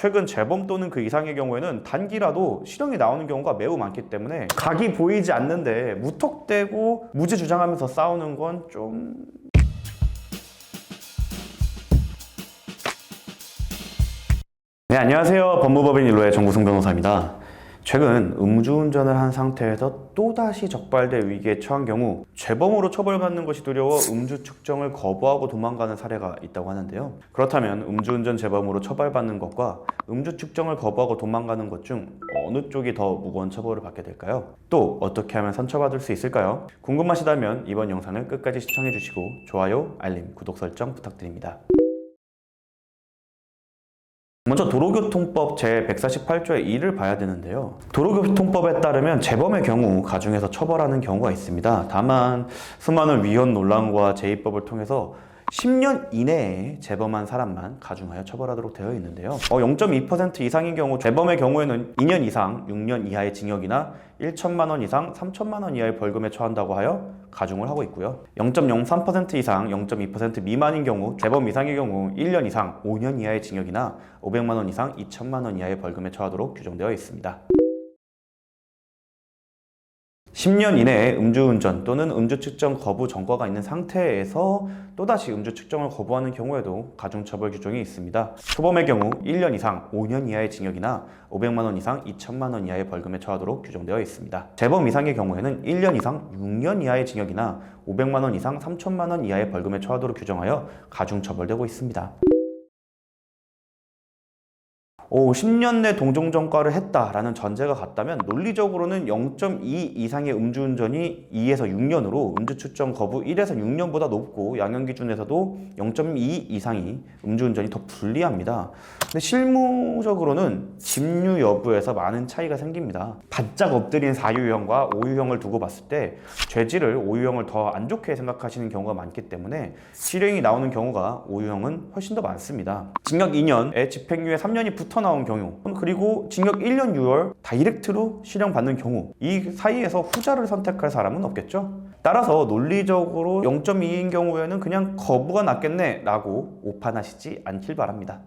최근 재범 또는 그 이상의 경우에는 단기라도 실형이 나오는 경우가 매우 많기 때문에 각이 보이지 않는데 무턱대고 무죄 주장하면서 싸우는 건 좀... 네, 안녕하세요. 법무법인 일로의 정구승 변호사입니다. 최근 음주운전을 한 상태에서 또다시 적발될 위기에 처한 경우 재범으로 처벌받는 것이 두려워 음주 측정을 거부하고 도망가는 사례가 있다고 하는데요. 그렇다면 음주운전 재범으로 처벌받는 것과 음주 측정을 거부하고 도망가는 것 중 어느 쪽이 더 무거운 처벌을 받게 될까요? 또 어떻게 하면 선처받을 수 있을까요? 궁금하시다면 이번 영상을 끝까지 시청해주시고 좋아요, 알림, 구독 설정 부탁드립니다. 먼저 도로교통법 제148조의 2를 봐야 되는데요. 도로교통법에 따르면 재범의 경우 가중해서 처벌하는 경우가 있습니다. 다만 수많은 위헌 논란과 제2법을 통해서 10년 이내에 재범한 사람만 가중하여 처벌하도록 되어 있는데요. 0.2% 이상인 경우 재범의 경우에는 2년 이상 6년 이하의 징역이나 1천만 원 이상 3천만 원 이하의 벌금에 처한다고 하여 가중을 하고 있고요. 0.03% 이상 0.2% 미만인 경우 재범 이상의 경우 1년 이상 5년 이하의 징역이나 500만 원 이상 2천만 원 이하의 벌금에 처하도록 규정되어 있습니다. 10년 이내에 음주운전 또는 음주 측정 거부 전과가 있는 상태에서 또다시 음주 측정을 거부하는 경우에도 가중처벌 규정이 있습니다. 초범의 경우 1년 이상 5년 이하의 징역이나 500만 원 이상 2천만 원 이하의 벌금에 처하도록 규정되어 있습니다. 재범 이상의 경우에는 1년 이상 6년 이하의 징역이나 500만 원 이상 3천만 원 이하의 벌금에 처하도록 규정하여 가중처벌되고 있습니다. 10년 내 동종전과를 했다라는 전제가 같다면 논리적으로는 0.2 이상의 음주운전이 2에서 6년으로 음주 측정 거부 1에서 6년보다 높고 양형 기준에서도 0.2 이상이 음주운전이 더 불리합니다. 근데 실무적으로는 집유 여부에서 많은 차이가 생깁니다. 바짝 엎드린 4유형과 5유형을 두고 봤을 때 죄질을 5유형을 더 안 좋게 생각하시는 경우가 많기 때문에 실형이 나오는 경우가 5유형은 훨씬 더 많습니다. 징역 2년에 집행유예 3년이 붙어 나온 경우, 그리고 징역 1년 6월 다이렉트로 실형 받는 경우, 이 사이에서 후자를 선택할 사람은 없겠죠. 따라서 논리적으로 0.2인 경우에는 그냥 거부가 낫겠네 라고 오판하시지 않길 바랍니다.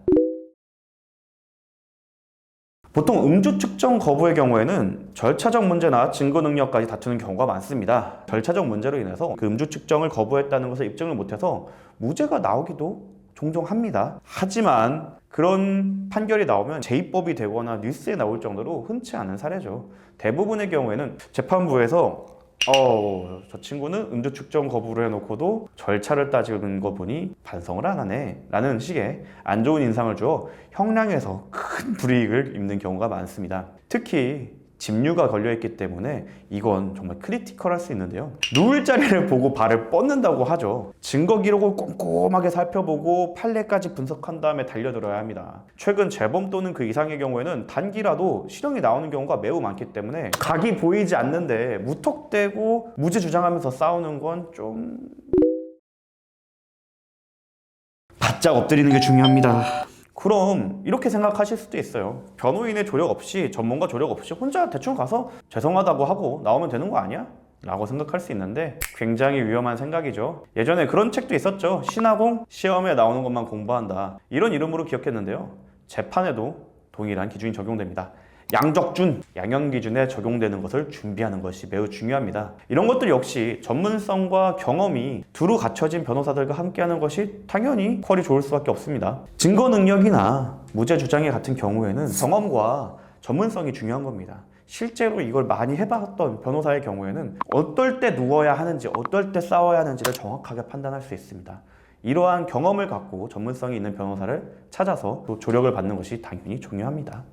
보통 음주 측정 거부의 경우에는 절차적 문제나 증거 능력까지 다투는 경우가 많습니다. 절차적 문제로 인해서 그 음주 측정을 거부했다는 것을 입증을 못해서 무죄가 나오기도 종종 합니다. 하지만 그런 판결이 나오면 제2법이 되거나 뉴스에 나올 정도로 흔치 않은 사례죠. 대부분의 경우에는 재판부에서 저 친구는 음주 측정 거부를 해놓고도 절차를 따지는 거 보니 반성을 안 하네 라는 식의 안 좋은 인상을 주어 형량에서 큰 불이익을 입는 경우가 많습니다. 특히 집유가 걸려있기 때문에 이건 정말 크리티컬할 수 있는데요. 누울 자리를 보고 발을 뻗는다고 하죠. 증거 기록을 꼼꼼하게 살펴보고 판례까지 분석한 다음에 달려들어야 합니다. 최근 재범 또는 그 이상의 경우에는 단기라도 실형이 나오는 경우가 매우 많기 때문에 각이 보이지 않는데 무턱대고 무죄 주장하면서 싸우는 건 좀... 바짝 엎드리는 게 중요합니다. 그럼 이렇게 생각하실 수도 있어요. 변호인의 조력 없이, 전문가 조력 없이 혼자 대충 가서 죄송하다고 하고 나오면 되는 거 아니야? 라고 생각할 수 있는데 굉장히 위험한 생각이죠. 예전에 그런 책도 있었죠. 신화공, 시험에 나오는 것만 공부한다. 이런 이름으로 기억했는데요. 재판에도 동일한 기준이 적용됩니다. 양적준, 양형 기준에 적용되는 것을 준비하는 것이 매우 중요합니다. 이런 것들 역시 전문성과 경험이 두루 갖춰진 변호사들과 함께하는 것이 당연히 퀄이 좋을 수밖에 없습니다. 증거 능력이나 무죄 주장의 같은 경우에는 경험과 전문성이 중요한 겁니다. 실제로 이걸 많이 해봤던 변호사의 경우에는 어떨 때 누워야 하는지, 어떨 때 싸워야 하는지를 정확하게 판단할 수 있습니다. 이러한 경험을 갖고 전문성이 있는 변호사를 찾아서 또 조력을 받는 것이 당연히 중요합니다.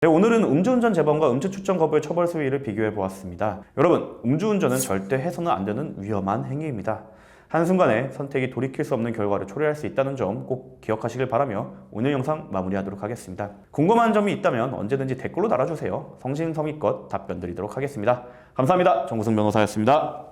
네, 오늘은 음주운전 재범과 음주 측정 거부의 처벌 수위를 비교해 보았습니다. 여러분, 음주운전은 절대 해서는 안 되는 위험한 행위입니다. 한순간에 선택이 돌이킬 수 없는 결과를 초래할 수 있다는 점 꼭 기억하시길 바라며 오늘 영상 마무리하도록 하겠습니다. 궁금한 점이 있다면 언제든지 댓글로 달아주세요. 성심성의껏 답변 드리도록 하겠습니다. 감사합니다. 정구승 변호사였습니다.